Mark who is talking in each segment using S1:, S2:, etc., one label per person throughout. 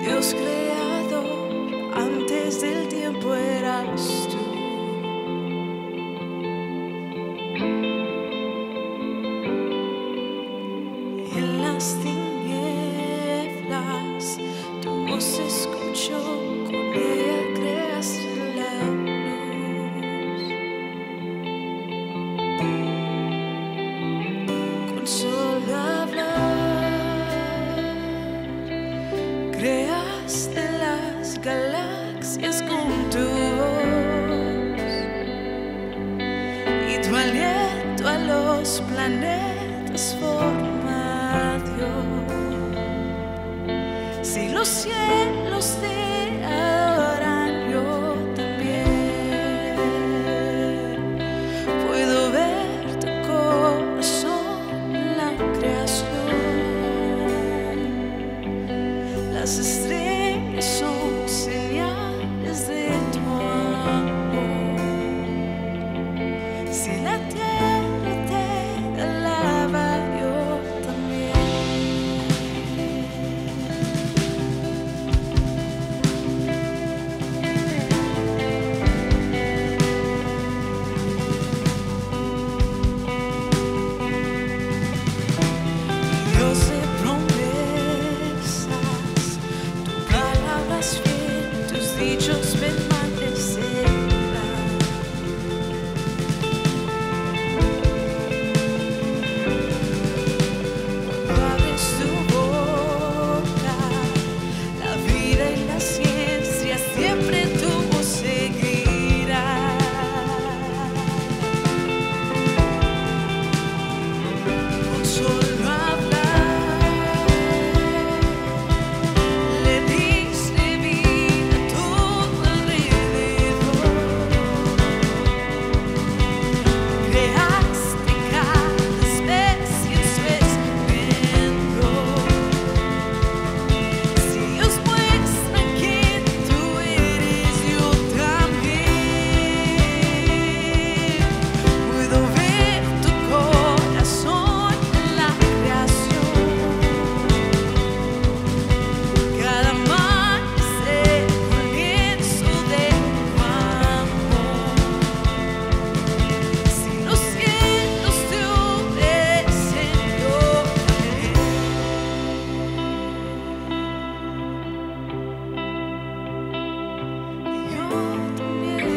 S1: Dios creador, antes del tiempo eras tú. En las tinieblas tu voz se escuchó, con ella creaste la luz. Con solo hablar creaste las galaxias con tu voz, y tu aliento a los planetas forma Dios. Si los cielos te adoran, yo también puedo ver tu corazón en la creación. Las estrellas son señales de tu amor. Si la tierra te alaba, yo también. Dios de promesas, tu palabra es fiel, tus dichos permanecerán. Cuando abres tu boca, la vida y la ciencia siempre tu voz seguirá. Con solo hablar le diste vida a todo alrededor. Creaste cada especie en su esplendor. Si Dios muestra que tú eres, yo también puedo ver tu corazón en la creación. Cada amanecer, un lienzo de tu amor. Si los cielos te obedecen, yo también. Yo también.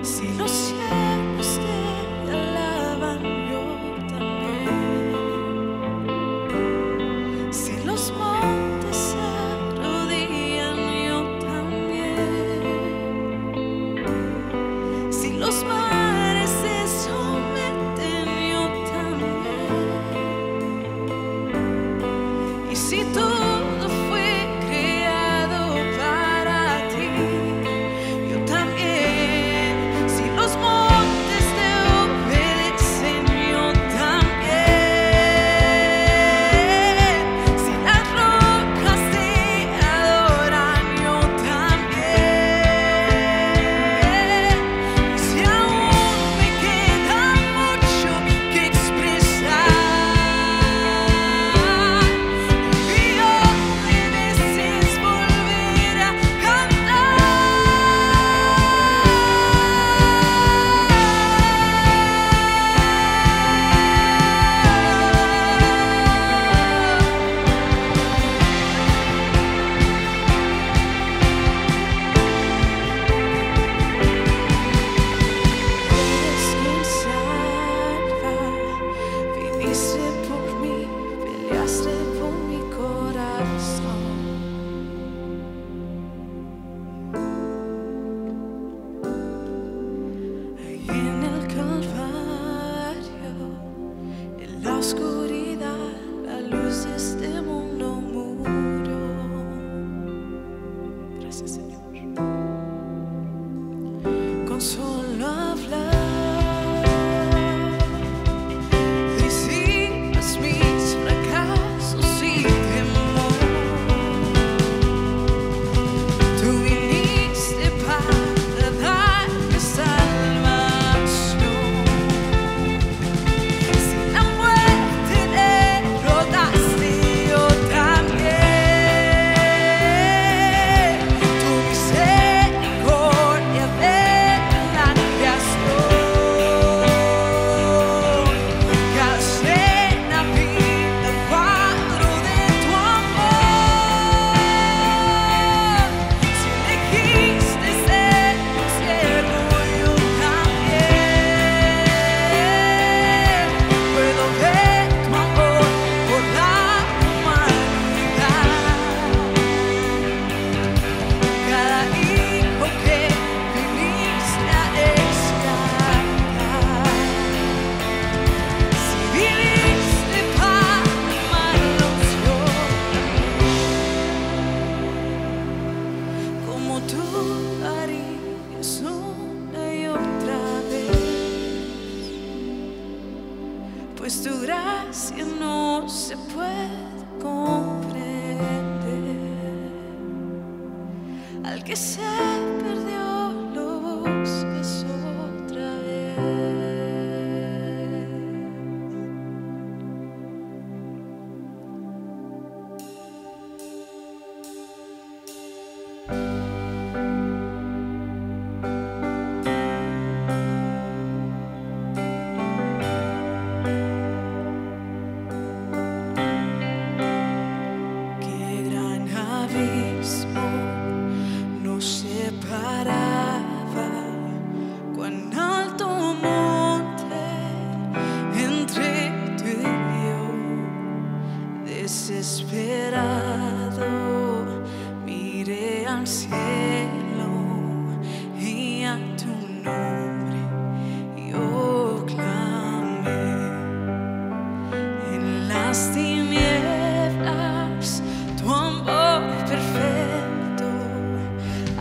S1: Si los cielos te alaban, yo también. Si los montes se arrodillan, yo también. Si los mares se someten, yo también. Y si todo fue creado para ti, yo también. Si los montes te obedecen, yo también. Si las rocas te adoran, yo también. Y si aún me queda mucho que expresar, envío que se perdió, lo busques otra vez. Qué gran abismo nos separaba, cuán alto monte entre tú y yo. Desesperado miré al cielo y a tu nombre yo clamé. En las tinieblas tu amor perfecto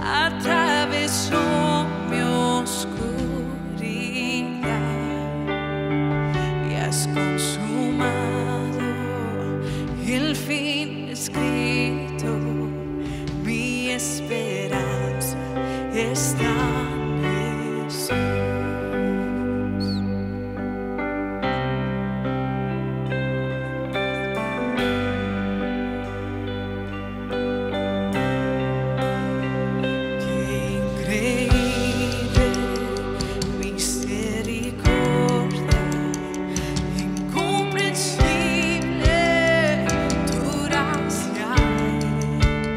S1: atravesó mi oscuridad y has consumado el fin escrito. Mi esperanza está en Jesús. Increíble misericordia, incomprensible tu gracia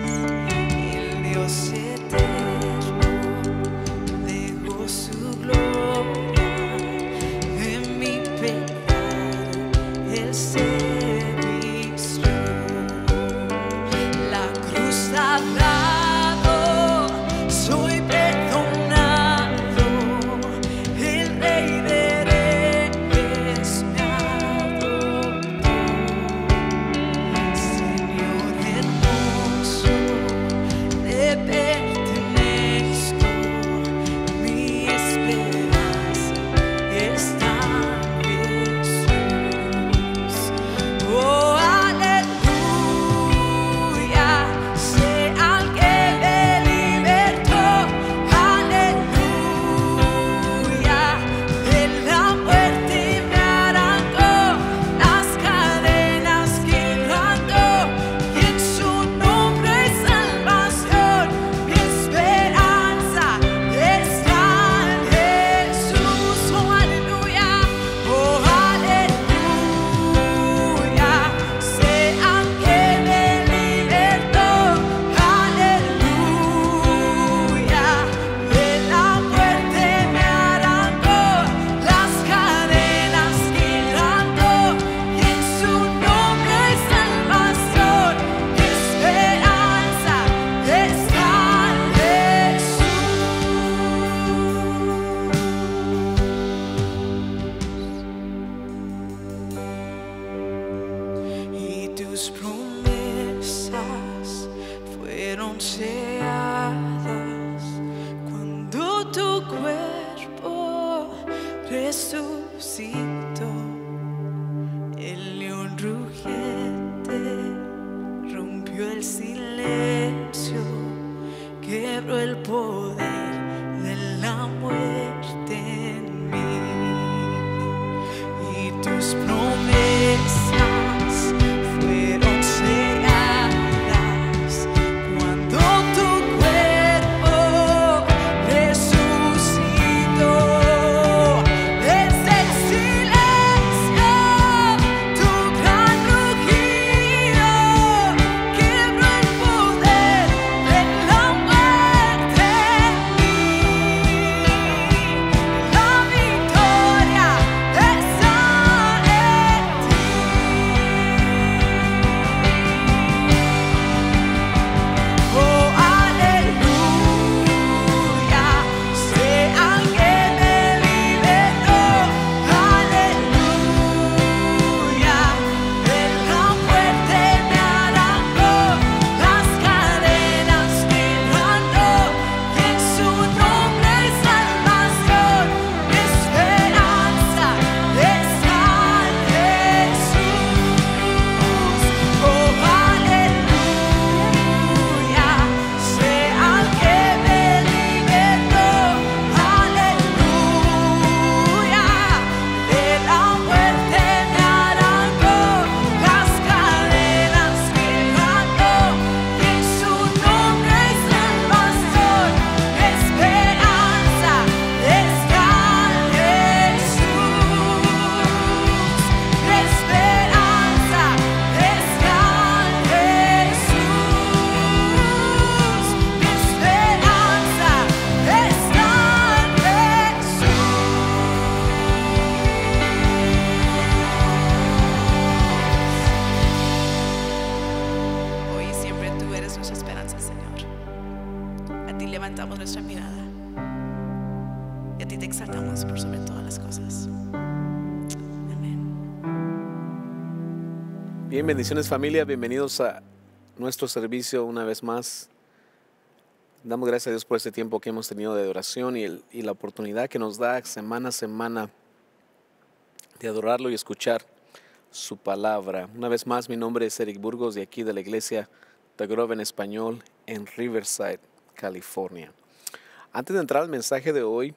S1: es. El Dios eterno dejó su gloria en mi pecado, Él se vistió. La cruz ha dado, soy perdonado, el Rey de Reyes me adoptó. Señor hermoso, te pertenezco, mi esperanza está en Jesús. Oh, aleluya, sé al que me libertó, aleluya, de la muerte me arrancó, las cadenas quebrantó, y en su nombre hay salvación, mi esperanza está en Jesús. Oh, aleluya, sé al que me libertó, aleluya, de la muerte me arrancó, las cadenas quebrantó, y en su nombre hay salvación, mi esperanza está en Jesús. Y tus promesas fueron selladas cuando tu cuerpo resucitó. El león rugiente rompió el silencio, quebró el poder de la muerte en mí. Y tus promesas fueron selladas cuando tu cuerpo resucitó. Desde el silencio, tu gran rugido quebró el poder de la muerte en mí. levantamos nuestra mirada y a ti te exaltamos por sobre todas las cosas. Amén.
S2: Bien, bendiciones familia, bienvenidos a nuestro servicio una vez más. Damos gracias a Dios por este tiempo que hemos tenido de adoración y la oportunidad que nos da semana a semana de adorarlo y escuchar su palabra. Una vez más, mi nombre es Eric Burgos, de aquí de la iglesia The Grove en español en Riverside, California. Antes de entrar al mensaje de hoy,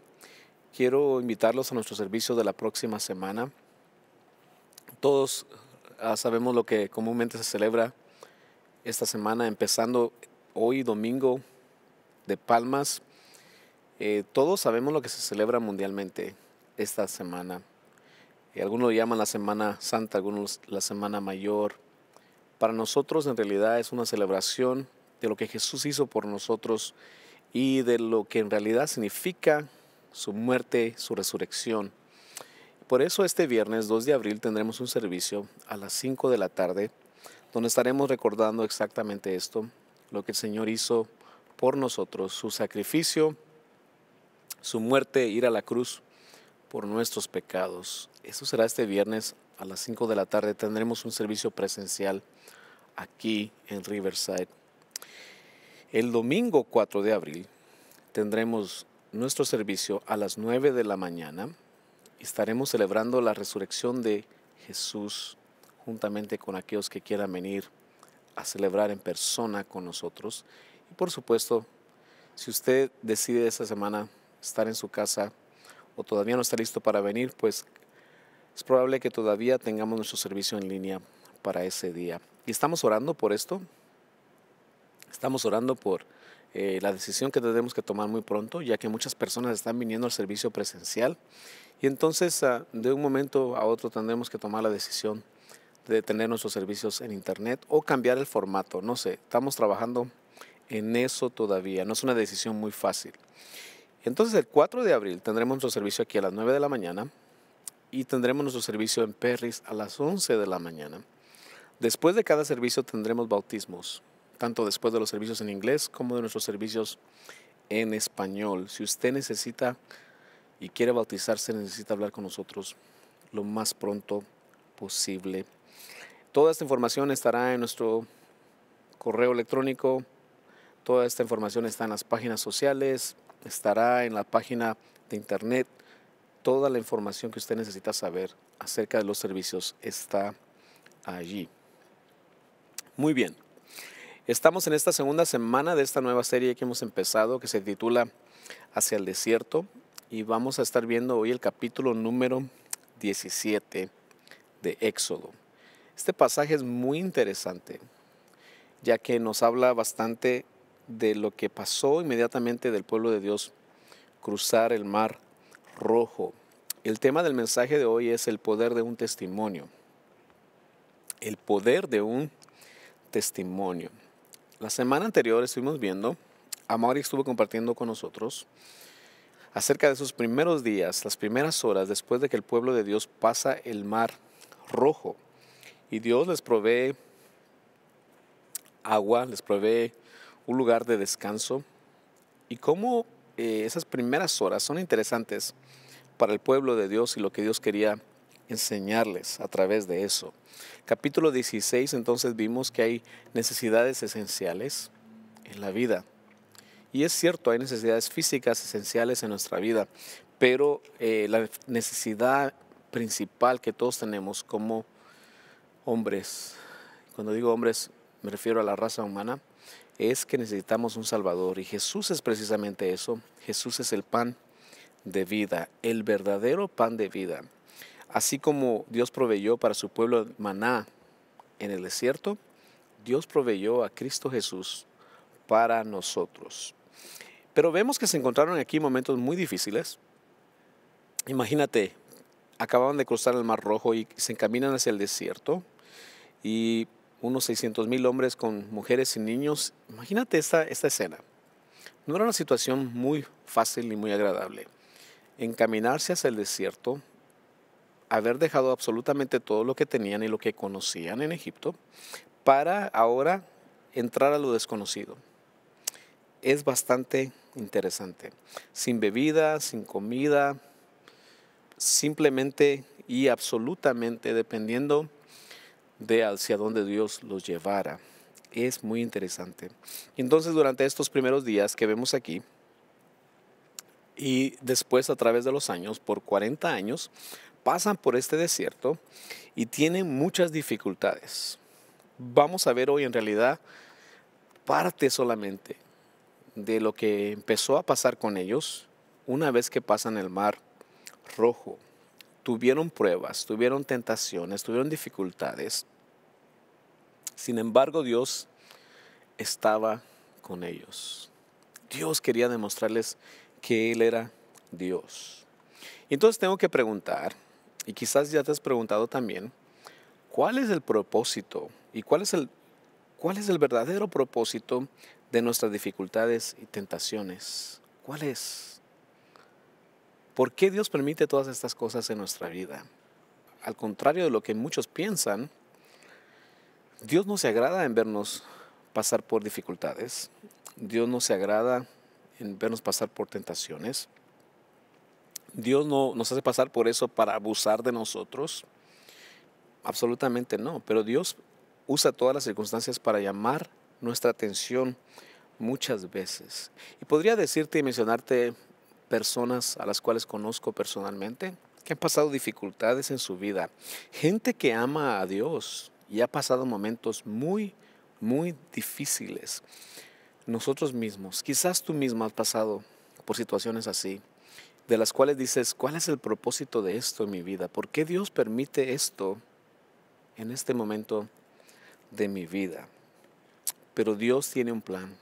S2: quiero invitarlos a nuestro servicio de la próxima semana. Todos sabemos lo que comúnmente se celebra esta semana, empezando hoy domingo de Palmas. Todos sabemos lo que se celebra mundialmente esta semana. Algunos lo llaman la Semana Santa, algunos la Semana Mayor. Para nosotros en realidad es una celebración de lo que Jesús hizo por nosotros y de lo que en realidad significa su muerte, su resurrección. Por eso este viernes 2 de abril tendremos un servicio a las 5 de la tarde, donde estaremos recordando exactamente esto, lo que el Señor hizo por nosotros, su sacrificio, su muerte, ir a la cruz por nuestros pecados. Eso será este viernes a las 5 de la tarde. Tendremos un servicio presencial aquí en Riverside. El domingo 4 de abril tendremos nuestro servicio a las 9 de la mañana. Estaremos celebrando la resurrección de Jesús juntamente con aquellos que quieran venir a celebrar en persona con nosotros. Y por supuesto, si usted decide esta semana estar en su casa o todavía no está listo para venir, pues es probable que todavía tengamos nuestro servicio en línea para ese día. Y estamos orando por esto. Estamos orando por la decisión que tenemos que tomar muy pronto, ya que muchas personas están viniendo al servicio presencial. Y entonces, de un momento a otro tendremos que tomar la decisión de tener nuestros servicios en internet o cambiar el formato. No sé, estamos trabajando en eso todavía. No es una decisión muy fácil. Entonces el 4 de abril tendremos nuestro servicio aquí a las 9 de la mañana y tendremos nuestro servicio en Perris a las 11 de la mañana. Después de cada servicio tendremos bautismos, tanto después de los servicios en inglés como de nuestros servicios en español. Si usted necesita y quiere bautizarse, necesita hablar con nosotros lo más pronto posible. Toda esta información estará en nuestro correo electrónico, toda esta información está en las páginas sociales, estará en la página de internet. Toda la información que usted necesita saber acerca de los servicios está allí. Muy bien, estamos en esta segunda semana de esta nueva serie que hemos empezado, que se titula Hacia el Desierto, y vamos a estar viendo hoy el capítulo número 17 de Éxodo. Este pasaje es muy interesante, ya que nos habla bastante de lo que pasó inmediatamente del pueblo de Dios cruzar el Mar Rojo. El tema del mensaje de hoy es el poder de un testimonio. El poder de un testimonio. La semana anterior estuvimos viendo, Amaury estuvo compartiendo con nosotros acerca de sus primeros días, las primeras horas después de que el pueblo de Dios pasa el Mar Rojo. Y Dios les provee agua, les provee un lugar de descanso, y cómo esas primeras horas son interesantes para el pueblo de Dios y lo que Dios quería enseñarles a través de eso. Capítulo 16, entonces vimos que hay necesidades esenciales en la vida. Y es cierto, hay necesidades físicas esenciales en nuestra vida, pero la necesidad principal que todos tenemos como hombres, cuando digo hombres me refiero a la raza humana, es que necesitamos un Salvador, y Jesús es precisamente eso. Jesús es el pan de vida, el verdadero pan de vida. Así como Dios proveyó para su pueblo maná en el desierto, Dios proveyó a Cristo Jesús para nosotros. Pero vemos que se encontraron aquí momentos muy difíciles. Imagínate, acababan de cruzar el Mar Rojo y se encaminan hacia el desierto, y unos 600,000 hombres con mujeres y niños. Imagínate esta escena. No era una situación muy fácil ni muy agradable. Encaminarse hacia el desierto, haber dejado absolutamente todo lo que tenían y lo que conocían en Egipto, para ahora entrar a lo desconocido. es bastante interesante. Sin bebida, sin comida, simplemente y absolutamente dependiendo de hacia dónde Dios los llevara. Es muy interesante. Entonces, durante estos primeros días que vemos aquí, y después a través de los años, por 40 años, pasan por este desierto y tienen muchas dificultades. Vamos a ver hoy en realidad parte solamente de lo que empezó a pasar con ellos una vez que pasan el Mar Rojo. Tuvieron pruebas, tuvieron tentaciones, tuvieron dificultades. Sin embargo, Dios estaba con ellos. Dios quería demostrarles que Él era Dios. Y entonces tengo que preguntar, y quizás ya te has preguntado también, ¿cuál es el propósito y cuál es el verdadero propósito de nuestras dificultades y tentaciones? ¿Cuál es? ¿Por qué Dios permite todas estas cosas en nuestra vida? Al contrario de lo que muchos piensan, Dios no se agrada en vernos pasar por dificultades. Dios no se agrada en vernos pasar por tentaciones. Dios no nos hace pasar por eso para abusar de nosotros. Absolutamente no. Pero Dios usa todas las circunstancias para llamar nuestra atención muchas veces. Y podría decirte y mencionarte personas a las cuales conozco personalmente que han pasado dificultades en su vida. Gente que ama a Dios y ha pasado momentos muy, muy difíciles. Nosotros mismos, quizás tú mismo has pasado por situaciones así, de las cuales dices, ¿cuál es el propósito de esto en mi vida? ¿Por qué Dios permite esto en este momento de mi vida? Pero Dios tiene un plan.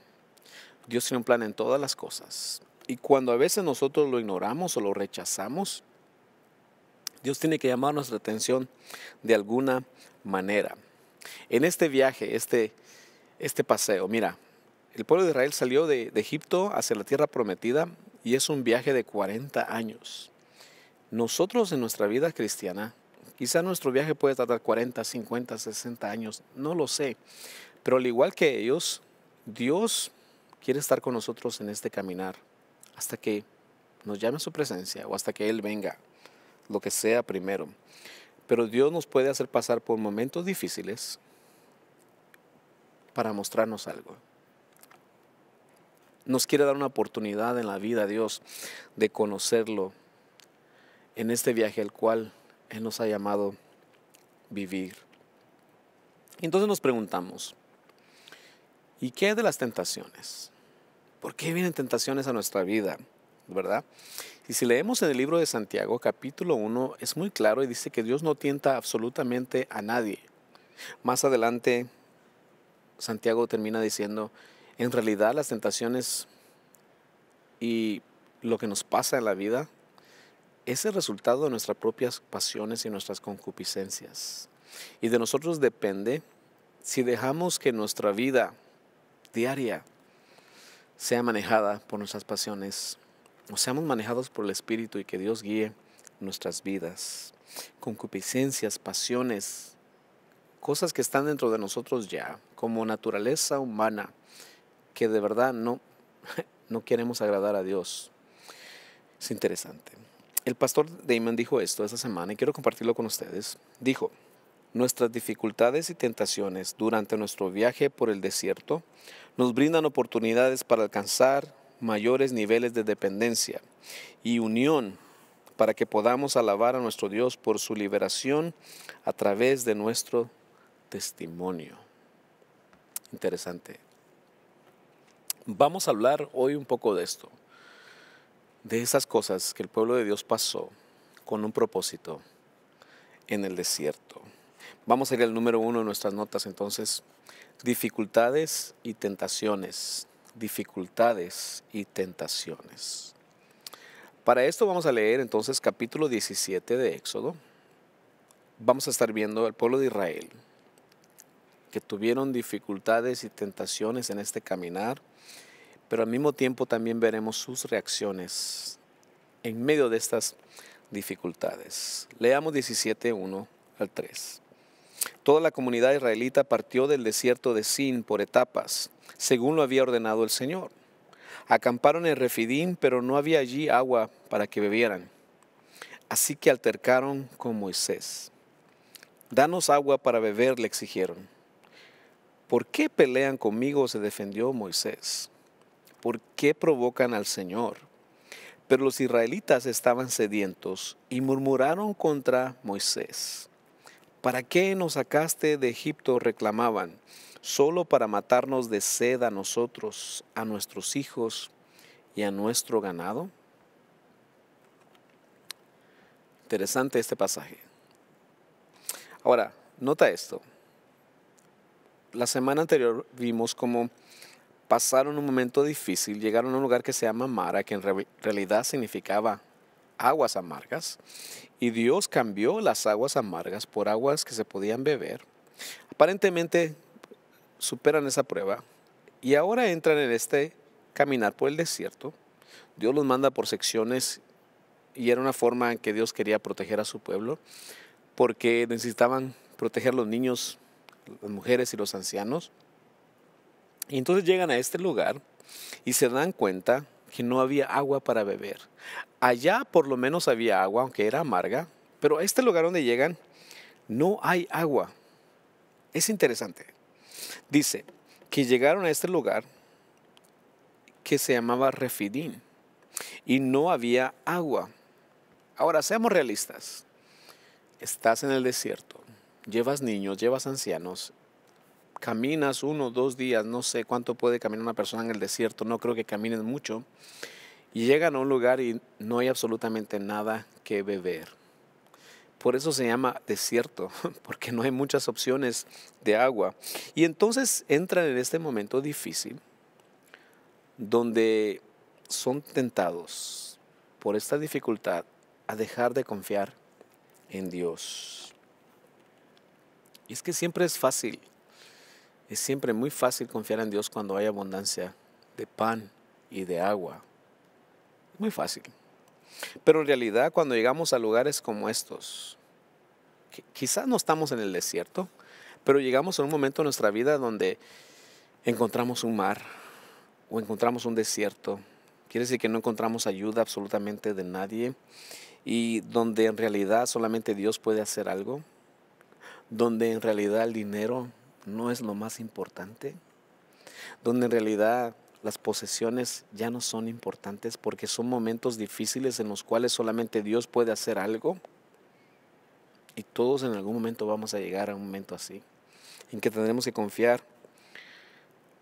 S2: Dios tiene un plan en todas las cosas. Y cuando a veces nosotros lo ignoramos o lo rechazamos, Dios tiene que llamar nuestra atención de alguna manera. En este viaje, este paseo, mira, el pueblo de Israel salió de Egipto hacia la tierra prometida y es un viaje de 40 años. Nosotros en nuestra vida cristiana, quizá nuestro viaje puede tardar 40, 50, 60 años, no lo sé. Pero al igual que ellos, Dios quiere estar con nosotros en este caminar hasta que nos llame a su presencia o hasta que Él venga, lo que sea primero. Pero Dios nos puede hacer pasar por momentos difíciles para mostrarnos algo. Nos quiere dar una oportunidad en la vida, Dios, de conocerlo en este viaje al cual Él nos ha llamado vivir. Entonces nos preguntamos, ¿y qué de las tentaciones? ¿Por qué vienen tentaciones a nuestra vida? ¿Verdad? Y si leemos en el libro de Santiago, capítulo 1, es muy claro y dice que Dios no tienta absolutamente a nadie. Más adelante, Santiago termina diciendo, en realidad las tentaciones y lo que nos pasa en la vida es el resultado de nuestras propias pasiones y nuestras concupiscencias. Y de nosotros depende si dejamos que nuestra vida diaria sea manejada por nuestras pasiones o seamos manejados por el Espíritu y que Dios guíe nuestras vidas. Concupiscencias, pasiones, cosas que están dentro de nosotros ya, como naturaleza humana, que de verdad no queremos agradar a Dios. Es interesante. El pastor Damon dijo esto esta semana y quiero compartirlo con ustedes. Dijo, nuestras dificultades y tentaciones durante nuestro viaje por el desierto nos brindan oportunidades para alcanzar mayores niveles de dependencia y unión para que podamos alabar a nuestro Dios por su liberación a través de nuestro testimonio. Interesante. Vamos a hablar hoy un poco de esto, de esas cosas que el pueblo de Dios pasó con un propósito en el desierto. Vamos a ir al número 1 de nuestras notas entonces, dificultades y tentaciones. Dificultades y tentaciones. Para esto vamos a leer entonces capítulo 17 de Éxodo. Vamos a estar viendo al pueblo de Israel que tuvieron dificultades y tentaciones en este caminar, pero al mismo tiempo también veremos sus reacciones en medio de estas dificultades. Leamos 17:1 al 3. Toda la comunidad israelita partió del desierto de Sin por etapas, según lo había ordenado el Señor. Acamparon en Refidín, pero no había allí agua para que bebieran. Así que altercaron con Moisés. Danos agua para beber, le exigieron. ¿Por qué pelean conmigo?, se defendió Moisés. ¿Por qué provocan al Señor? Pero los israelitas estaban sedientos y murmuraron contra Moisés. ¿Para qué nos sacaste de Egipto?, reclamaban. ¿Solo para matarnos de sed a nosotros, a nuestros hijos y a nuestro ganado? Interesante este pasaje. Ahora, nota esto. La semana anterior vimos cómo pasaron un momento difícil, llegaron a un lugar que se llama Mara, que en realidad significaba aguas amargas, y Dios cambió las aguas amargas por aguas que se podían beber. Aparentemente superan esa prueba y ahora entran en este caminar por el desierto. Dios los manda por secciones y era una forma en que Dios quería proteger a su pueblo, porque necesitaban proteger a los niños, las mujeres y los ancianos. Y entonces llegan a este lugar y se dan cuenta que no había agua para beber. Allá por lo menos había agua, aunque era amarga, pero a este lugar donde llegan no hay agua. Es interesante. Dice que llegaron a este lugar que se llamaba Refidín y no había agua. Ahora, seamos realistas. Estás en el desierto, llevas niños, llevas ancianos, caminas 1 o 2 días, no sé cuánto puede caminar una persona en el desierto, no creo que caminen mucho, y llegan a un lugar y no hay absolutamente nada que beber. Por eso se llama desierto, porque no hay muchas opciones de agua. Y entonces entran en este momento difícil, donde son tentados por esta dificultad a dejar de confiar en Dios. Y es que siempre es fácil, es siempre muy fácil confiar en Dios cuando hay abundancia de pan y de agua. Muy fácil. Pero en realidad cuando llegamos a lugares como estos, quizás no estamos en el desierto, pero llegamos a un momento en nuestra vida donde encontramos un mar o encontramos un desierto. Quiere decir que no encontramos ayuda absolutamente de nadie y donde en realidad solamente Dios puede hacer algo, donde en realidad el dinero no es lo más importante, donde en realidad las posesiones ya no son importantes porque son momentos difíciles en los cuales solamente Dios puede hacer algo. Y todos en algún momento vamos a llegar a un momento así, en que tendremos que confiar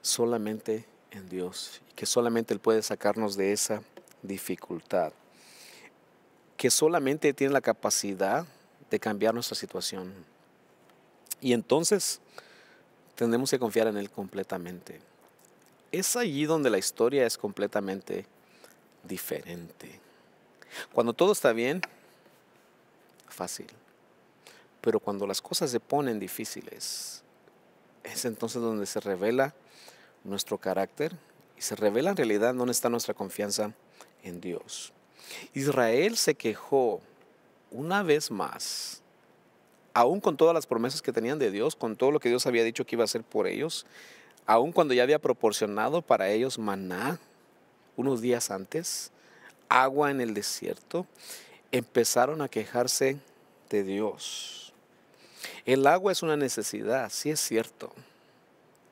S2: solamente en Dios y que solamente Él puede sacarnos de esa dificultad, que solamente tiene la capacidad de cambiar nuestra situación. Y entonces tendremos que confiar en Él completamente. Es allí donde la historia es completamente diferente. Cuando todo está bien, fácil. Pero cuando las cosas se ponen difíciles, es entonces donde se revela nuestro carácter y se revela en realidad dónde está nuestra confianza en Dios. Israel se quejó una vez más, aún con todas las promesas que tenían de Dios, con todo lo que Dios había dicho que iba a hacer por ellos, aún cuando ya había proporcionado para ellos maná unos días antes, agua en el desierto, empezaron a quejarse de Dios. El agua es una necesidad, sí es cierto,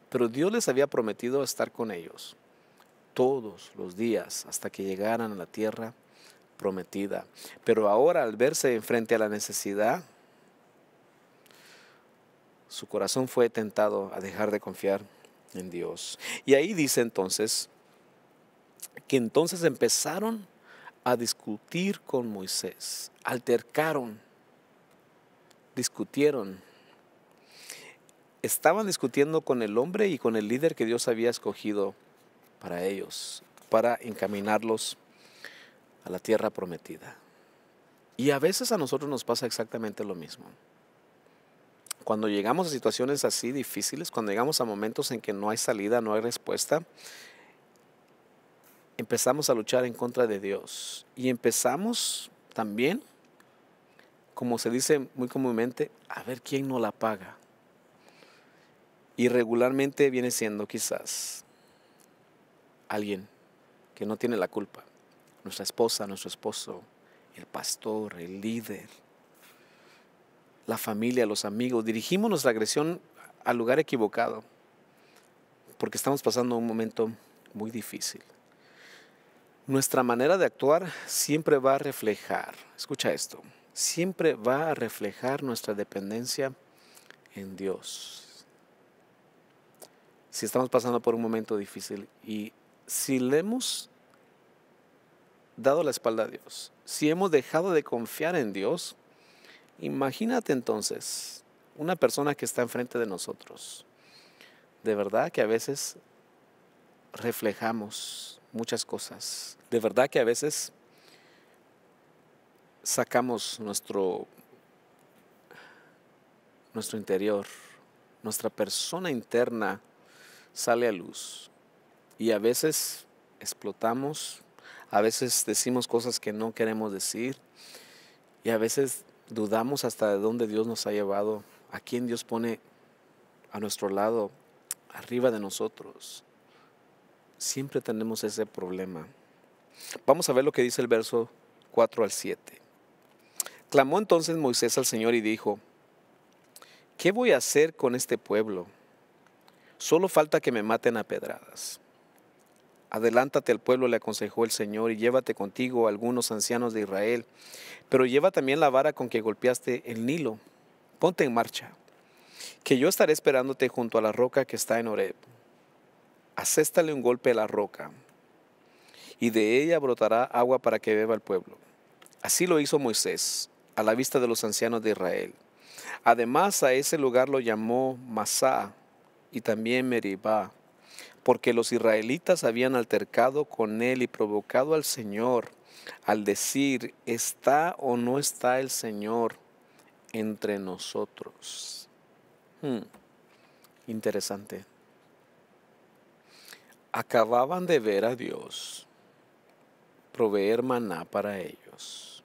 S2: pero Dios les había prometido estar con ellos todos los días hasta que llegaran a la tierra prometida. Pero ahora, al verse frente a la necesidad, su corazón fue tentado a dejar de confiar en Dios. Y ahí dice entonces que entonces empezaron a discutir con Moisés, altercaron, discutieron. Estaban discutiendo con el hombre y con el líder que Dios había escogido para ellos, para encaminarlos a la tierra prometida. Y a veces a nosotros nos pasa exactamente lo mismo. Cuando llegamos a situaciones así difíciles, cuando llegamos a momentos en que no hay salida, no hay respuesta, empezamos a luchar en contra de Dios. Y empezamos también, como se dice muy comúnmente, a ver quién nos la paga. Y regularmente viene siendo quizás alguien que no tiene la culpa. Nuestra esposa, nuestro esposo, el pastor, el líder, la familia, los amigos. Dirigimos nuestra agresión al lugar equivocado porque estamos pasando un momento muy difícil. Nuestra manera de actuar siempre va a reflejar, escucha esto, siempre va a reflejar nuestra dependencia en Dios. Si estamos pasando por un momento difícil y si le hemos dado la espalda a Dios, si hemos dejado de confiar en Dios, imagínate entonces una persona que está enfrente de nosotros. De verdad que a veces reflejamos muchas cosas. De verdad que a veces sacamos nuestro interior, nuestra persona interna sale a luz. Y a veces explotamos, a veces decimos cosas que no queremos decir y a veces dudamos hasta de dónde Dios nos ha llevado, a quién Dios pone a nuestro lado, arriba de nosotros. Siempre tenemos ese problema. Vamos a ver lo que dice el verso 4 al 7. Clamó entonces Moisés al Señor y dijo: ¿qué voy a hacer con este pueblo? Solo falta que me maten a pedradas. Adelántate al pueblo, le aconsejó el Señor, y llévate contigo a algunos ancianos de Israel, pero lleva también la vara con que golpeaste el Nilo. Ponte en marcha, que yo estaré esperándote junto a la roca que está en Horeb. Aséstale un golpe a la roca, y de ella brotará agua para que beba el pueblo. Así lo hizo Moisés, a la vista de los ancianos de Israel. Además, a ese lugar lo llamó Masá y también Meribá, porque los israelitas habían altercado con él y provocado al Señor al decir: ¿está o no está el Señor entre nosotros? Interesante. Acababan de ver a Dios proveer maná para ellos.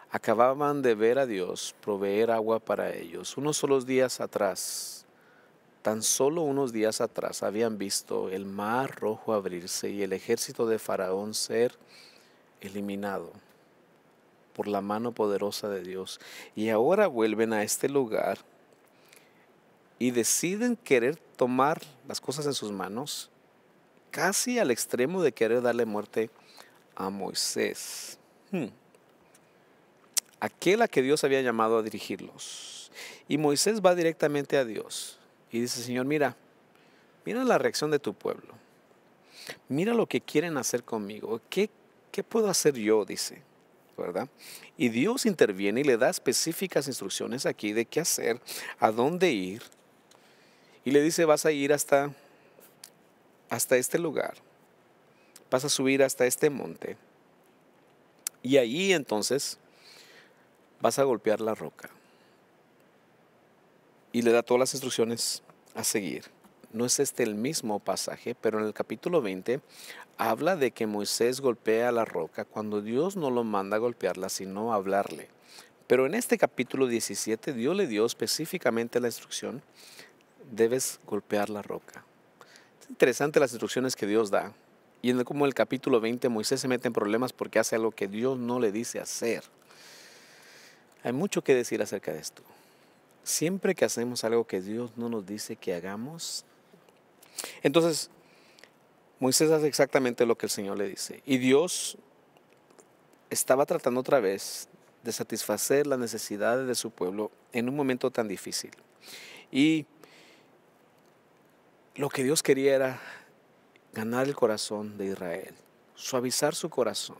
S2: Acababan de ver a Dios proveer agua para ellos. Unos solos días atrás, tan solo unos días atrás, habían visto el mar rojo abrirse y el ejército de Faraón ser eliminado por la mano poderosa de Dios. Y ahora vuelven a este lugar y deciden querer tomar las cosas en sus manos, casi al extremo de querer darle muerte a Moisés, aquel a que Dios había llamado a dirigirlos. Y Moisés va directamente a Dios y dice: Señor, mira la reacción de tu pueblo, mira lo que quieren hacer conmigo, ¿qué puedo hacer yo?, dice, ¿verdad? Y Dios interviene y le da específicas instrucciones aquí de qué hacer, a dónde ir, y le dice: vas a ir hasta este lugar, vas a subir hasta este monte, y ahí entonces vas a golpear la roca. Y le da todas las instrucciones a seguir. No es este el mismo pasaje, pero en el capítulo 20 habla de que Moisés golpea la roca cuando Dios no lo manda a golpearla, sino a hablarle. Pero en este capítulo 17 Dios le dio específicamente la instrucción: debes golpear la roca. Es interesante las instrucciones que Dios da. Y como en el capítulo 20 Moisés se mete en problemas porque hace algo que Dios no le dice hacer. Hay mucho que decir acerca de esto. Siempre que hacemos algo que Dios no nos dice que hagamos, entonces Moisés hace exactamente lo que el Señor le dice. Y Dios estaba tratando otra vez de satisfacer las necesidades de su pueblo en un momento tan difícil. Y lo que Dios quería era ganar el corazón de Israel, suavizar su corazón.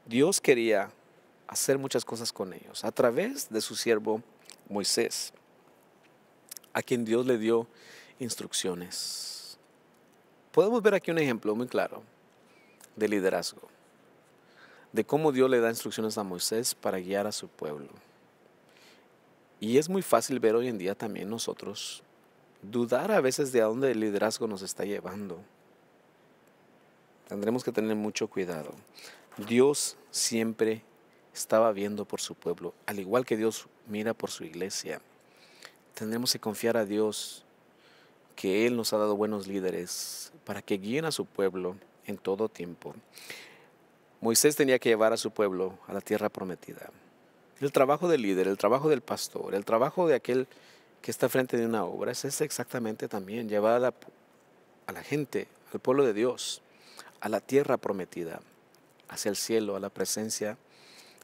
S2: Dios quería hacer muchas cosas con ellos a través de su siervo Moisés, a quien Dios le dio instrucciones. Podemos ver aquí un ejemplo muy claro de liderazgo, de cómo Dios le da instrucciones a Moisés para guiar a su pueblo. Y es muy fácil ver hoy en día también nosotros dudar a veces de a dónde el liderazgo nos está llevando. Tendremos que tener mucho cuidado. Dios siempre estaba viendo por su pueblo, al igual que Dios mira por su iglesia. Tendremos que confiar a Dios que Él nos ha dado buenos líderes para que guíen a su pueblo en todo tiempo. Moisés tenía que llevar a su pueblo a la tierra prometida. El trabajo del líder, el trabajo del pastor, el trabajo de aquel que está frente de una obra es exactamente también llevar a la gente, al pueblo de Dios, a la tierra prometida, hacia el cielo, a la presencia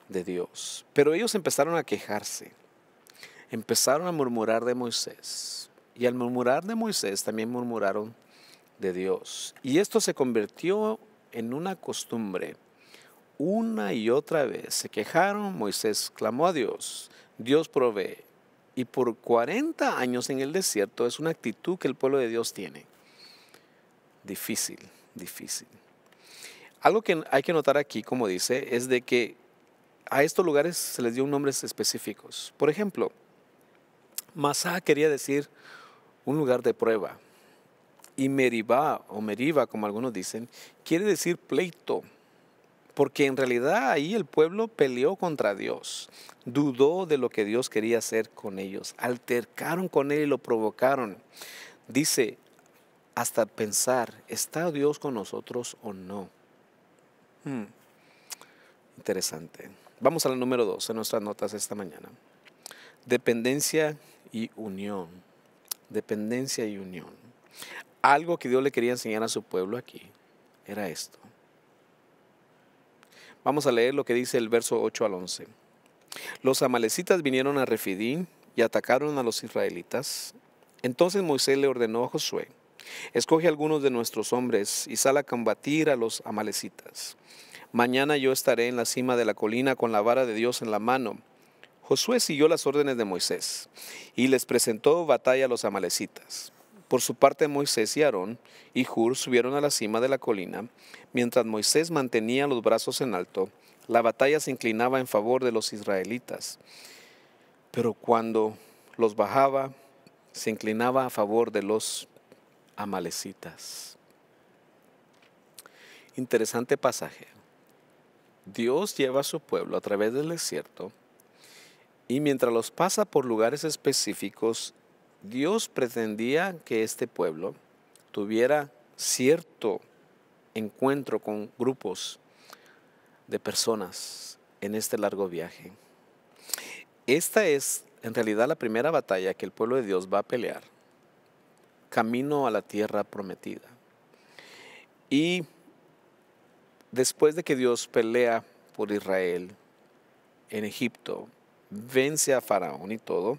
S2: de Dios. Pero ellos empezaron a quejarse, empezaron a murmurar de Moisés. Y al murmurar de Moisés también murmuraron de Dios. Y esto se convirtió en una costumbre. Una y otra vez se quejaron, Moisés clamó a Dios, Dios provee. Y por 40 años en el desierto es una actitud que el pueblo de Dios tiene. Difícil, difícil. Algo que hay que notar aquí, como dice, es de que a estos lugares se les dio nombres específicos. Por ejemplo, Masá quería decir un lugar de prueba. Y Meribá, o Meriba, como algunos dicen, quiere decir pleito. Porque en realidad ahí el pueblo peleó contra Dios, dudó de lo que Dios quería hacer con ellos, altercaron con él y lo provocaron. Dice, hasta pensar, ¿está Dios con nosotros o no? Interesante. Vamos a la número 2 en nuestras notas esta mañana. Dependencia y unión. Dependencia y unión. Algo que Dios le quería enseñar a su pueblo aquí era esto. Vamos a leer lo que dice el verso 8 al 11. Los amalecitas vinieron a Refidim y atacaron a los israelitas. Entonces Moisés le ordenó a Josué, escoge algunos de nuestros hombres y sal a combatir a los amalecitas. Mañana yo estaré en la cima de la colina con la vara de Dios en la mano. Josué siguió las órdenes de Moisés y les presentó batalla a los amalecitas. Por su parte Moisés y Aarón y Hur subieron a la cima de la colina. Mientras Moisés mantenía los brazos en alto, la batalla se inclinaba en favor de los israelitas. Pero cuando los bajaba, se inclinaba a favor de los amalecitas. Interesante pasaje. Dios lleva a su pueblo a través del desierto y mientras los pasa por lugares específicos, Dios pretendía que este pueblo tuviera cierto encuentro con grupos de personas en este largo viaje. Esta es en realidad la primera batalla que el pueblo de Dios va a pelear, camino a la tierra prometida. Y después de que Dios pelea por Israel en Egipto, vence a Faraón y todo,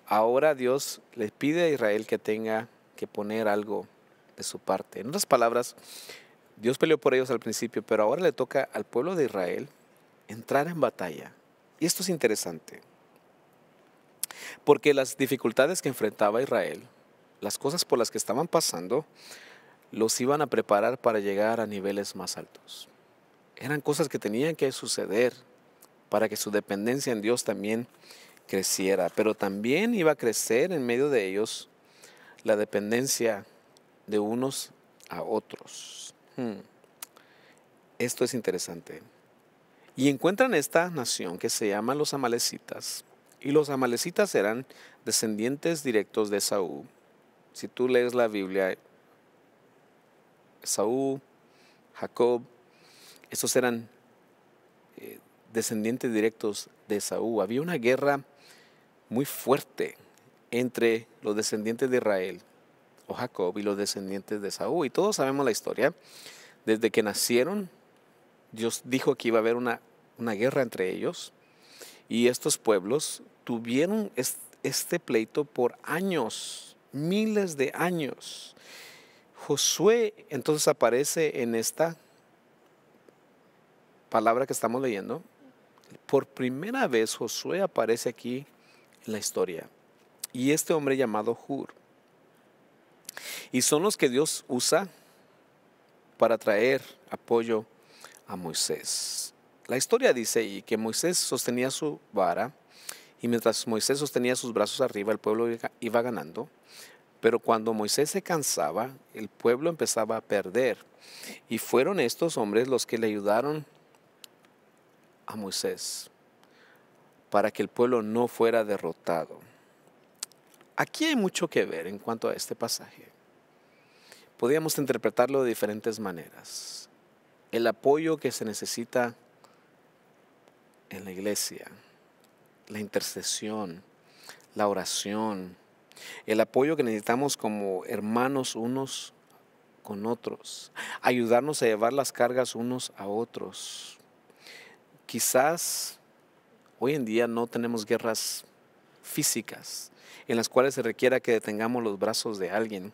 S2: ahora Dios le pide a Israel que tenga que poner algo de su parte. En otras palabras, Dios peleó por ellos al principio, pero ahora le toca al pueblo de Israel entrar en batalla. Y esto es interesante, porque las dificultades que enfrentaba Israel, las cosas por las que estaban pasando, los iban a preparar para llegar a niveles más altos. Eran cosas que tenían que suceder para que su dependencia en Dios también creciera, pero también iba a crecer en medio de ellos la dependencia de unos a otros. Esto es interesante. Y encuentran esta nación que se llama los amalecitas, y los amalecitas eran descendientes directos de Esaú. Si tú lees la Biblia, Esaú, Jacob, estos eran descendientes directos de Esaú. Había una guerra muy fuerte entre los descendientes de Israel o Jacob y los descendientes de Esaú. Y todos sabemos la historia. Desde que nacieron, Dios dijo que iba a haber una guerra entre ellos. Y estos pueblos tuvieron este pleito por años, miles de años. Josué entonces aparece en esta palabra que estamos leyendo. Por primera vez Josué aparece aquí en la historia. Y este hombre llamado Hur. Y son los que Dios usa para traer apoyo a Moisés. La historia dice ahí que Moisés sostenía su vara y mientras Moisés sostenía sus brazos arriba, el pueblo iba ganando. Pero cuando Moisés se cansaba, el pueblo empezaba a perder. Y fueron estos hombres los que le ayudaron a Moisés para que el pueblo no fuera derrotado. Aquí hay mucho que ver en cuanto a este pasaje. podríamos interpretarlo de diferentes maneras. El apoyo que se necesita en la iglesia, la intercesión, la oración, el apoyo que necesitamos como hermanos unos con otros, ayudarnos a llevar las cargas unos a otros. Quizás hoy en día no tenemos guerras físicas en las cuales se requiera que detengamos los brazos de alguien,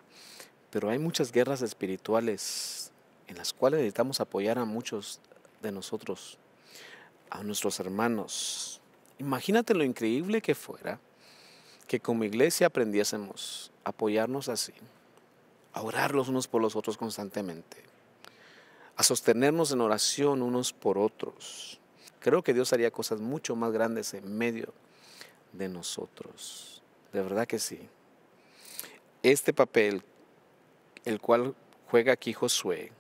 S2: pero hay muchas guerras espirituales en las cuales necesitamos apoyar a muchos de nosotros, a nuestros hermanos. Imagínate lo increíble que fuera que como iglesia aprendiésemos a apoyarnos así, a orar los unos por los otros constantemente, a sostenernos en oración unos por otros. Creo que Dios haría cosas mucho más grandes en medio de nosotros. De verdad que sí. Este papel, el cual juega aquí Josué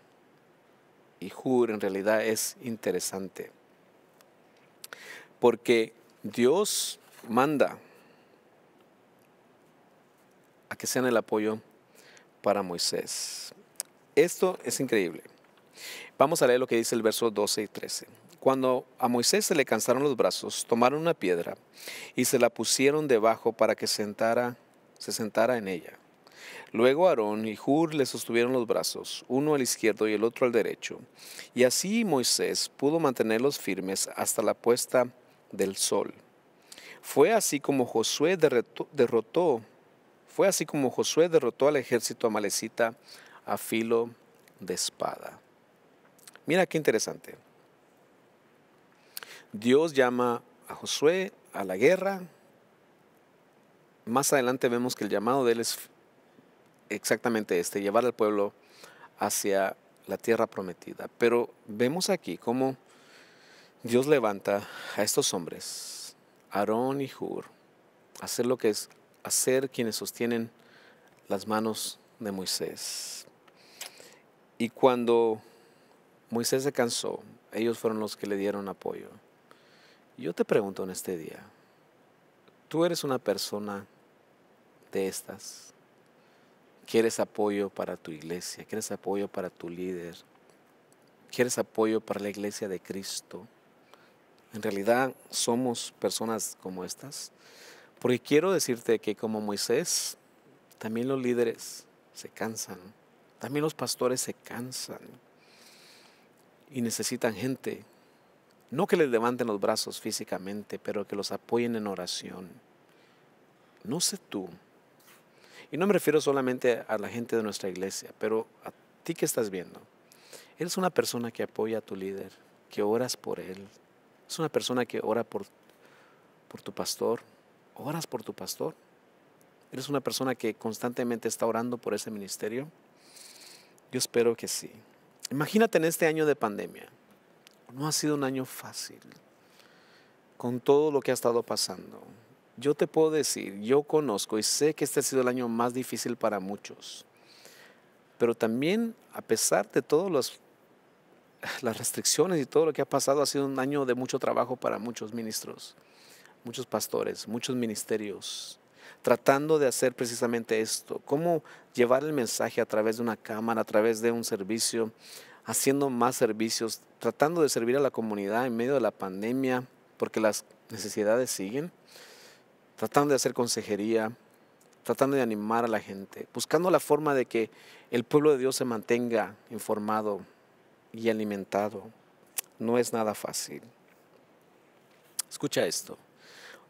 S2: y Hur, en realidad es interesante. Porque Dios manda a que sean el apoyo para Moisés. Esto es increíble. Vamos a leer lo que dice el verso 12 y 13. Cuando a Moisés se le cansaron los brazos, tomaron una piedra y se la pusieron debajo para que se sentara en ella. Luego Aarón y Hur le sostuvieron los brazos, uno al izquierdo y el otro al derecho. Y así Moisés pudo mantenerlos firmes hasta la puesta del sol. Fue así como Josué derrotó al ejército amalecita a filo de espada. Mira qué interesante. Dios llama a Josué a la guerra. Más adelante vemos que el llamado de él es exactamente llevar al pueblo hacia la tierra prometida. Pero vemos aquí cómo Dios levanta a estos hombres, Aarón y Hur, a hacer lo que es hacer quienes sostienen las manos de Moisés. Y cuando Moisés se cansó, ellos fueron los que le dieron apoyo. Yo te pregunto en este día, ¿tú eres una persona de estas? ¿Quieres apoyo para tu iglesia? ¿Quieres apoyo para tu líder? ¿Quieres apoyo para la iglesia de Cristo? En realidad somos personas como estas. Porque quiero decirte que como Moisés, también los líderes se cansan. También los pastores se cansan. Y necesitan gente. No que les levanten los brazos físicamente, pero que los apoyen en oración. No sé tú. Y no me refiero solamente a la gente de nuestra iglesia, pero a ti que estás viendo. Eres una persona que apoya a tu líder, que oras por él. Es una persona que ora por tu pastor. ¿Oras por tu pastor? ¿Eres una persona que constantemente está orando por ese ministerio? Yo espero que sí. Imagínate en este año de pandemia. No ha sido un año fácil con todo lo que ha estado pasando. Yo te puedo decir, yo conozco y sé que este ha sido el año más difícil para muchos. Pero también, a pesar de todas las restricciones y todo lo que ha pasado, ha sido un año de mucho trabajo para muchos ministros, muchos pastores, muchos ministerios, tratando de hacer precisamente esto. Cómo llevar el mensaje a través de una cámara, a través de un servicio, haciendo más servicios, tratando de servir a la comunidad en medio de la pandemia, porque las necesidades siguen. Tratando de hacer consejería, tratando de animar a la gente, buscando la forma de que el pueblo de Dios se mantenga informado y alimentado. No es nada fácil. Escucha esto.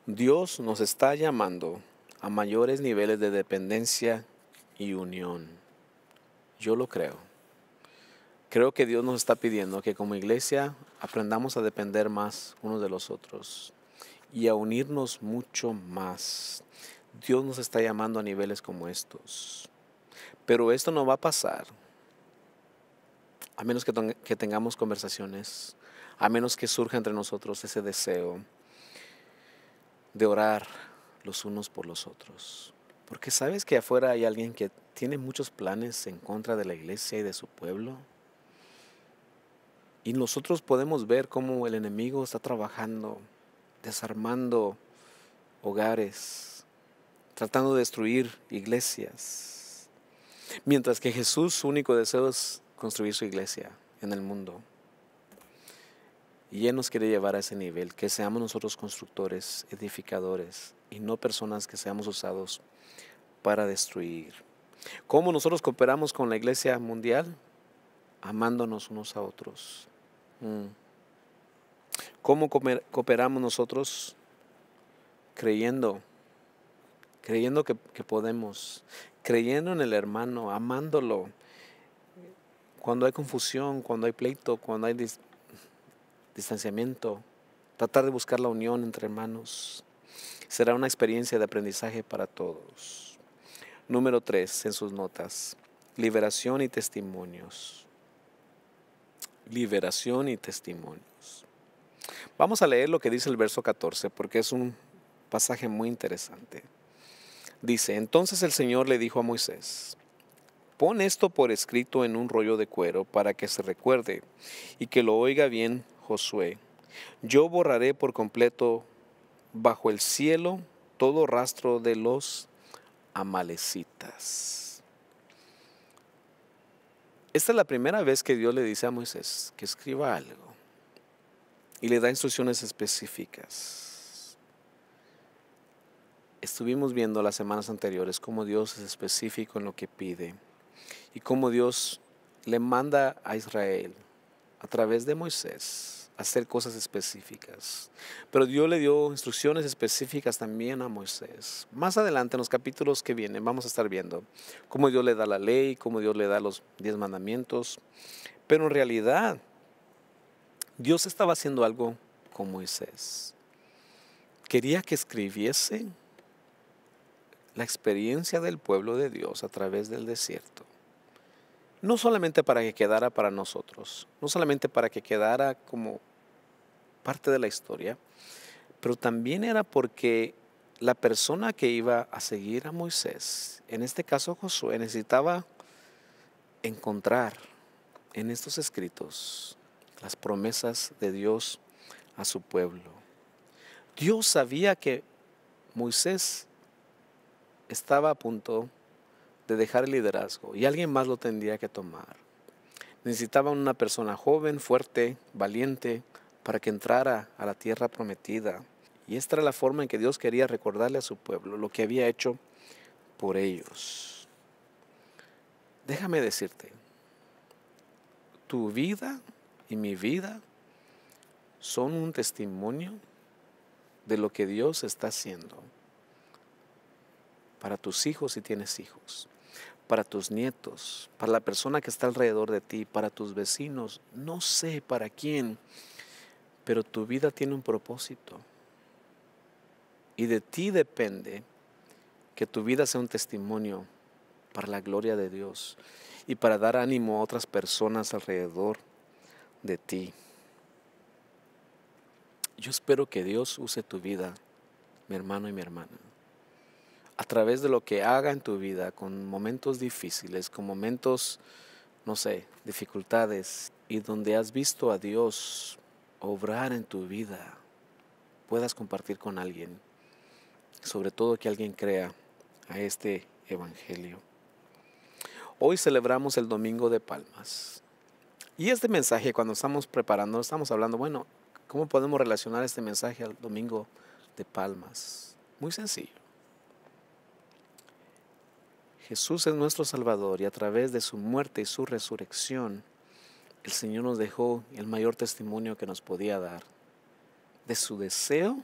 S2: Dios nos está llamando a mayores niveles de dependencia y unión. Yo lo creo. Creo que Dios nos está pidiendo que como iglesia aprendamos a depender más unos de los otros y a unirnos mucho más. Dios nos está llamando a niveles como estos. Pero esto no va a pasar a menos que tengamos conversaciones, a menos que surja entre nosotros ese deseo de orar los unos por los otros. Porque sabes que afuera hay alguien que tiene muchos planes en contra de la iglesia y de su pueblo. Y nosotros podemos ver cómo el enemigo está trabajando, desarmando hogares, tratando de destruir iglesias. Mientras que Jesús, su único deseo es construir su iglesia en el mundo. Y Él nos quiere llevar a ese nivel, que seamos nosotros constructores, edificadores, y no personas que seamos usados para destruir. ¿Cómo nosotros cooperamos con la iglesia mundial? Amándonos unos a otros. ¿Cómo cooperamos nosotros? Creyendo que podemos, creyendo en el hermano, amándolo. Cuando hay confusión, cuando hay pleito, cuando hay distanciamiento, tratar de buscar la unión entre hermanos. Será una experiencia de aprendizaje para todos. Número 3 en sus notas: liberación y testimonios. Liberación y testimonios. Vamos a leer lo que dice el verso 14 porque es un pasaje muy interesante. Dice: entonces el Señor le dijo a Moisés: pon esto por escrito en un rollo de cuero para que se recuerde y que lo oiga bien Josué. Yo borraré por completo bajo el cielo todo rastro de los amalecitas. Esta es la primera vez que Dios le dice a Moisés que escriba algo y le da instrucciones específicas. Estuvimos viendo las semanas anteriores cómo Dios es específico en lo que pide y cómo Dios le manda a Israel a través de Moisés a hacer cosas específicas. Pero Dios le dio instrucciones específicas también a Moisés. Más adelante en los capítulos que vienen vamos a estar viendo cómo Dios le da la ley, cómo Dios le da los 10 mandamientos. Pero en realidad Dios estaba haciendo algo con Moisés. Quería que escribiese la experiencia del pueblo de Dios a través del desierto. No solamente para que quedara para nosotros, no solamente para que quedara como parte de la historia, pero también era porque la persona que iba a seguir a Moisés, en este caso Josué, necesitaba encontrar en estos escritos las promesas de Dios a su pueblo. Dios sabía que Moisés estaba a punto de dejar el liderazgo y alguien más lo tendría que tomar. Necesitaban una persona joven, fuerte, valiente para que entrara a la tierra prometida. Y esta era la forma en que Dios quería recordarle a su pueblo lo que había hecho por ellos. Déjame decirte, tu vida y mi vida son un testimonio de lo que Dios está haciendo para tus hijos si tienes hijos, para tus nietos, para la persona que está alrededor de ti, para tus vecinos, no sé para quién, pero tu vida tiene un propósito. Y de ti depende que tu vida sea un testimonio para la gloria de Dios y para dar ánimo a otras personas alrededor de ti. Yo espero que Dios use tu vida, mi hermano y mi hermana, a través de lo que haga en tu vida, con momentos difíciles, con momentos, no sé, dificultades, y donde has visto a Dios obrar en tu vida, puedas compartir con alguien, sobre todo que alguien crea a este evangelio. Hoy celebramos el Domingo de Palmas. Y este mensaje, cuando estamos preparando, estamos hablando, bueno, ¿cómo podemos relacionar este mensaje al Domingo de Palmas? Muy sencillo. Jesús es nuestro Salvador y a través de su muerte y su resurrección, el Señor nos dejó el mayor testimonio que nos podía dar de su deseo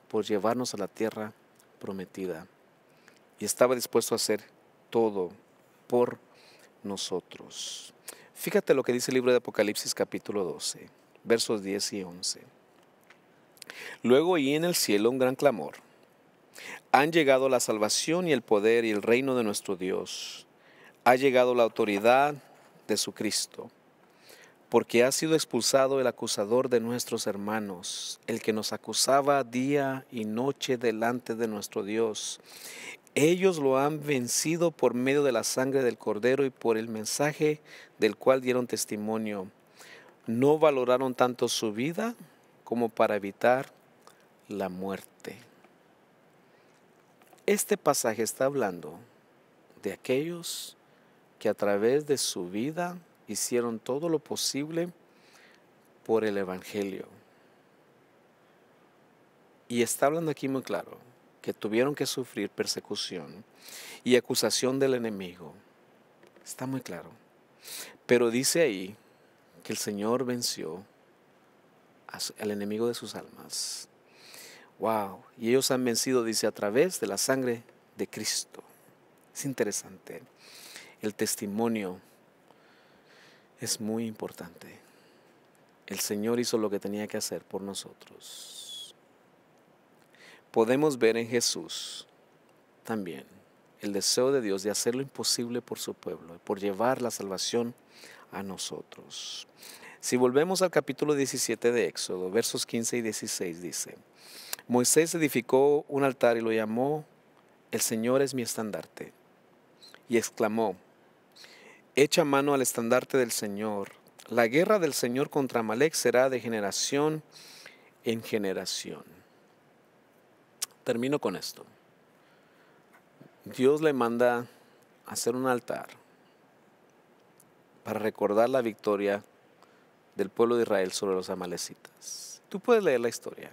S2: por llevarnos a la tierra prometida. Y estaba dispuesto a hacer todo por nosotros. Fíjate lo que dice el libro de Apocalipsis capítulo 12, versos 10 y 11. Luego oí en el cielo un gran clamor. Han llegado la salvación y el poder y el reino de nuestro Dios. Ha llegado la autoridad de su Cristo, porque ha sido expulsado el acusador de nuestros hermanos, el que nos acusaba día y noche delante de nuestro Dios. Ellos lo han vencido por medio de la sangre del Cordero y por el mensaje del cual dieron testimonio. No valoraron tanto su vida como para evitar la muerte. Este pasaje está hablando de aquellos que a través de su vida hicieron todo lo posible por el Evangelio. Y está hablando aquí muy claro que tuvieron que sufrir persecución y acusación del enemigo. Está muy claro. Pero dice ahí que el Señor venció al enemigo de sus almas. Wow. Y ellos han vencido, dice, a través de la sangre de Cristo. Es interesante. El testimonio es muy importante. El Señor hizo lo que tenía que hacer por nosotros. Podemos ver en Jesús también el deseo de Dios de hacer lo imposible por su pueblo, por llevar la salvación a nosotros. Si volvemos al capítulo 17 de Éxodo, versos 15 y 16 dice: Moisés edificó un altar y lo llamó "El Señor es mi estandarte", y exclamó: Echa mano al estandarte del Señor. La guerra del Señor contra Amalec será de generación en generación. Termino con esto. Dios le manda hacer un altar para recordar la victoria del pueblo de Israel sobre los amalecitas. Tú puedes leer la historia.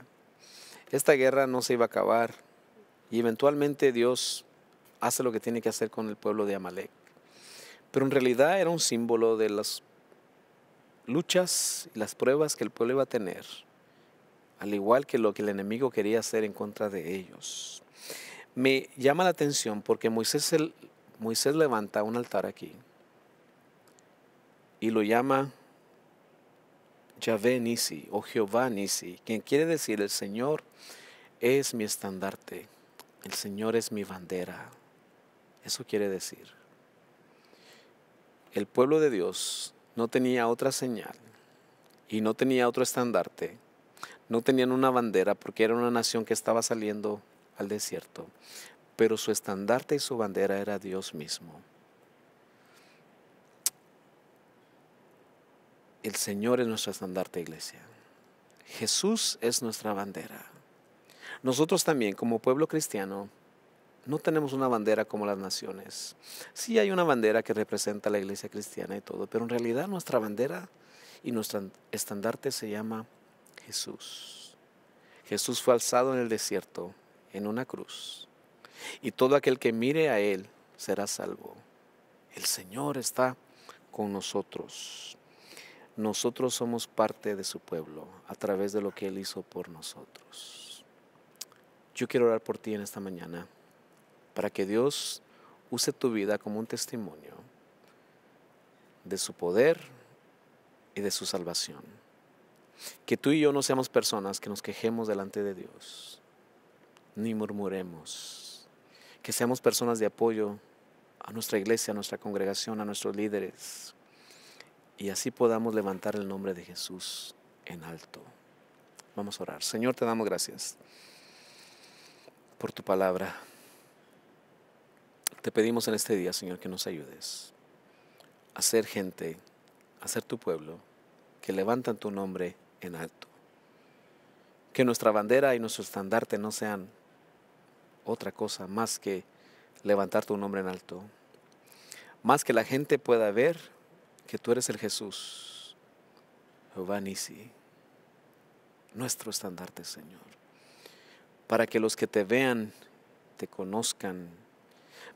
S2: Esta guerra no se iba a acabar y eventualmente Dios hace lo que tiene que hacer con el pueblo de Amalec. Pero en realidad era un símbolo de las luchas y las pruebas que el pueblo iba a tener, al igual que lo que el enemigo quería hacer en contra de ellos. Me llama la atención porque Moisés levanta un altar aquí y lo llama Yahvé Nisi o Jehová Nisi, quien quiere decir: el Señor es mi estandarte, el Señor es mi bandera. Eso quiere decir. El pueblo de Dios no tenía otra señal y no tenía otro estandarte. No tenían una bandera porque era una nación que estaba saliendo al desierto. Pero su estandarte y su bandera era Dios mismo. El Señor es nuestro estandarte, iglesia. Jesús es nuestra bandera. Nosotros también, como pueblo cristiano, no tenemos una bandera como las naciones. Sí hay una bandera que representa a la iglesia cristiana y todo, pero en realidad nuestra bandera y nuestro estandarte se llama Jesús. Jesús fue alzado en el desierto, en una cruz, y todo aquel que mire a Él será salvo. El Señor está con nosotros. Nosotros somos parte de su pueblo a través de lo que Él hizo por nosotros. Yo quiero orar por ti en esta mañana, para que Dios use tu vida como un testimonio de su poder y de su salvación. Que tú y yo no seamos personas que nos quejemos delante de Dios, ni murmuremos. Que seamos personas de apoyo a nuestra iglesia, a nuestra congregación, a nuestros líderes, y así podamos levantar el nombre de Jesús en alto. Vamos a orar. Señor, te damos gracias por tu palabra. Te pedimos en este día, Señor, que nos ayudes a ser gente, a ser tu pueblo, que levantan tu nombre en alto. Que nuestra bandera y nuestro estandarte no sean otra cosa más que levantar tu nombre en alto. Más que la gente pueda ver que tú eres el Jesús, Jehová Nisi, nuestro estandarte, Señor. Para que los que te vean, te conozcan,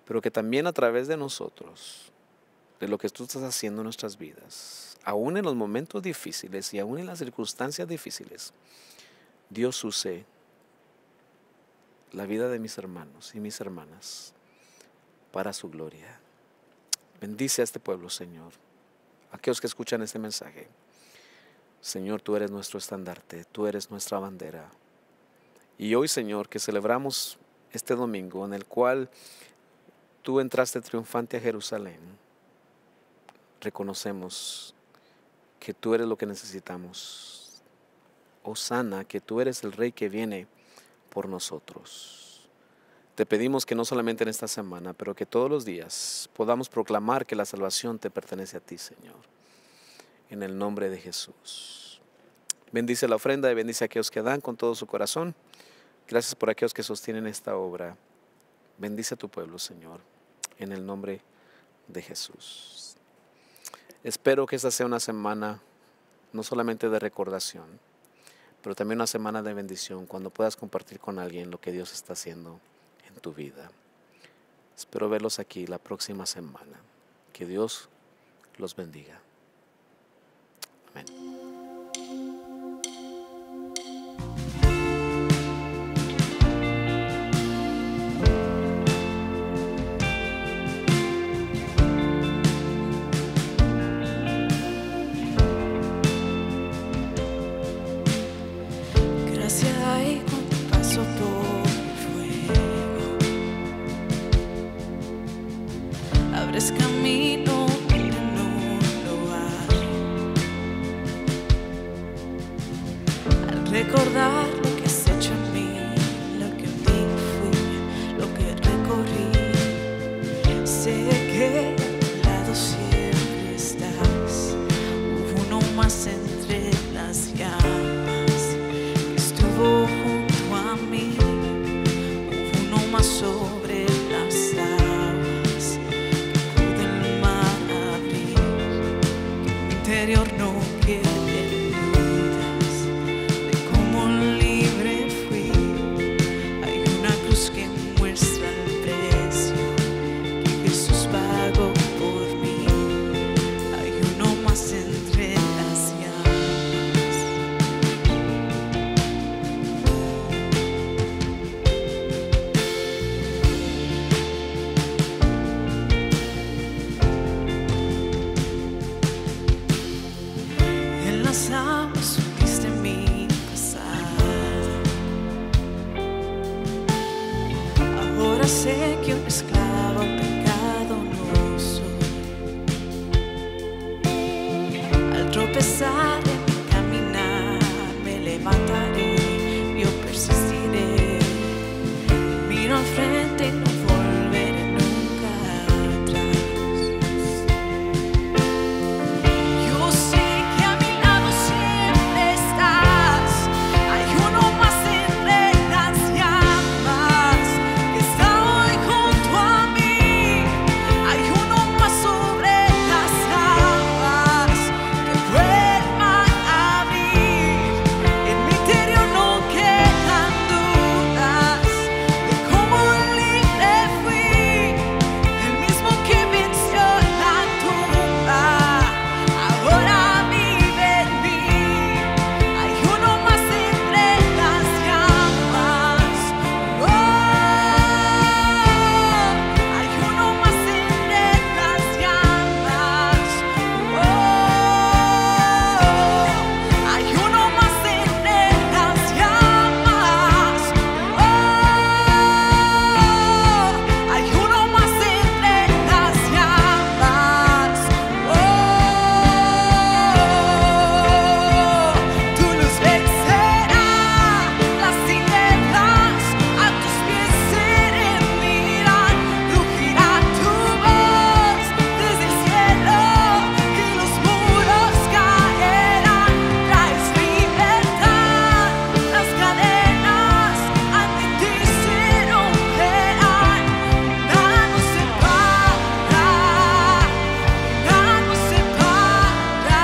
S2: pero que también a través de nosotros, de lo que tú estás haciendo en nuestras vidas, aún en los momentos difíciles y aún en las circunstancias difíciles, Dios use la vida de mis hermanos y mis hermanas para su gloria. Bendice a este pueblo, Señor. Aquellos que escuchan este mensaje, Señor, tú eres nuestro estandarte, tú eres nuestra bandera. Y hoy, Señor, que celebramos este domingo en el cual tú entraste triunfante a Jerusalén, reconocemos que tú eres lo que necesitamos. Hosana, que tú eres el Rey que viene por nosotros. Te pedimos que no solamente en esta semana, pero que todos los días podamos proclamar que la salvación te pertenece a ti, Señor. En el nombre de Jesús. Bendice la ofrenda y bendice a aquellos que dan con todo su corazón. Gracias por aquellos que sostienen esta obra. Bendice a tu pueblo, Señor. En el nombre de Jesús. Espero que esta sea una semana no solamente de recordación, pero también una semana de bendición cuando puedas compartir con alguien lo que Dios está haciendo en tu vida. Espero verlos aquí la próxima semana. Que Dios los bendiga. Amén.
S1: Gracia hay cuando paso por el fuego. Abres camino donde no lo hay. Al recordar lo que has hecho en mí, lo que en mí fui, lo que recorrí, sé que a mi lado siempre estás. Hubo uno más entre las llamas que estuvo junto a mí. Hubo uno más sobre las aguas que pude el mar abrir. Que en mi interior no queden dudas de cómo libre fui. Hay una cruz que muestra el precio que Jesús pagó por mí. Hay uno más entre las llamas. En las aguas supiste mi pasado. Ahora sé que un esclavo al pecado no soy. Al tropezar en mi caminar me levantaré, yo persistiré. Miro al frente y no volveré nunca atrás. Yo sé que a mi lado siempre estás. Hay uno más entre las llamas que está hoy junto a mí. Hay uno más sobre las aguas que vuelvan a abrir. En mi interior no quedan dudas de cómo libre fui. El mismo que venció la tumba ahora vive en mí. Hay uno más entre las llamas. Oh, hay uno más entre las llamas. Oh, hay uno más entre las llamas. Oh, hay uno más entre las llamas. Oh, tu luz vencerá las tinieblas, a tus pies seré mirar, rugirá tu voz desde el cielo y los muros caerán. Traes libertad, las cadenas ante ti se romperán. Nada nos separa, nada nos separa.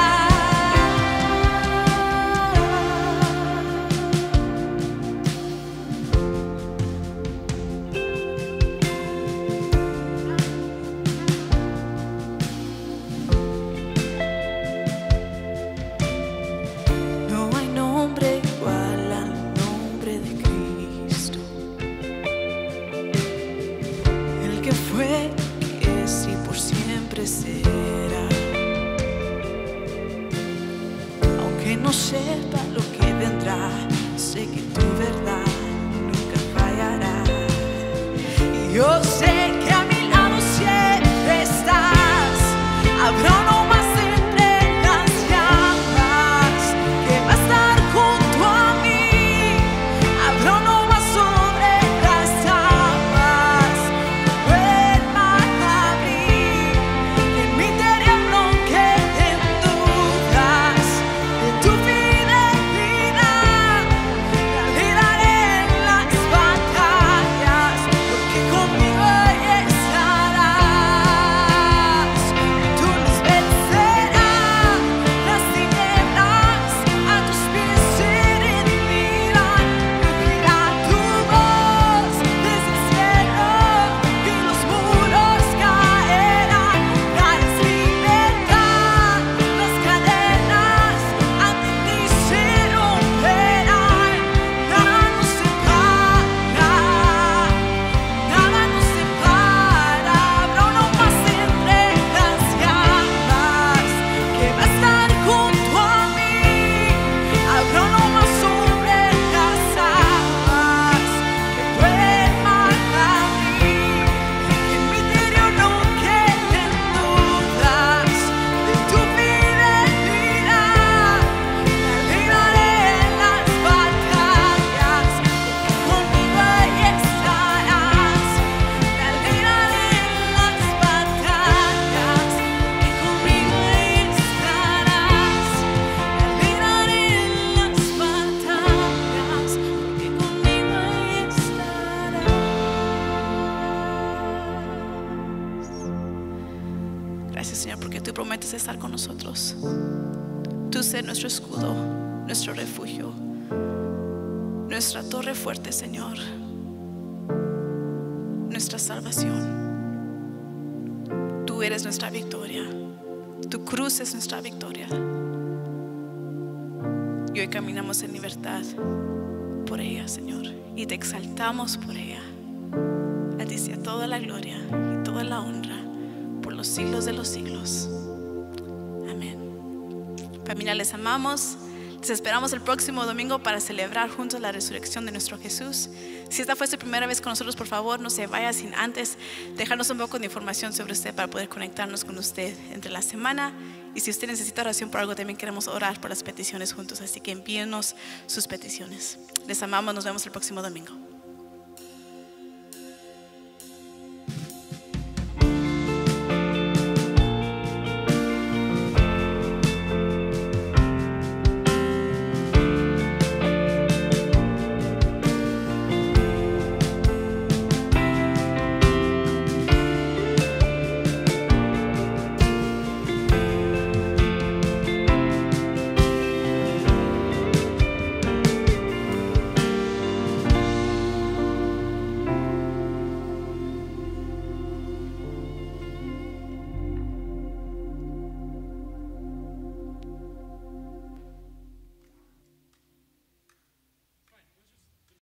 S1: No hay nombre igual al nombre de Cristo, el que fue, que es y por siempre será. Aunque no sepa lo que vendrá, sé que tu verdad nunca fallará. Y yo sé que a mi lado siempre estás. Habrá uno más entre las llamas que va a estar junto a mí. Habrá uno más sobre las aguas que vuelvan a abrir. Que en mi interior no queden dudas de tu fidelidad. Le daré en las batallas, porque conmigo Tú sé nuestro escudo, nuestro refugio, nuestra torre fuerte, Señor, nuestra salvación. Tú eres nuestra victoria. Tu cruz es nuestra victoria. Y hoy caminamos en libertad por ella, Señor, y te exaltamos por ella. A ti sea toda la gloria y toda la honra por los siglos de los siglos. Amén. Familia, les amamos. Les esperamos el próximo domingo para celebrar juntos la resurrección de nuestro Jesús. Si esta fue su primera vez con nosotros, por favor, no se vaya sin antes dejarnos un poco de información sobre usted para poder conectarnos con usted entre la semana. Y si usted necesita oración por algo, también queremos orar por las peticiones juntos. Así que envíenos sus peticiones. Les amamos, nos vemos el próximo domingo.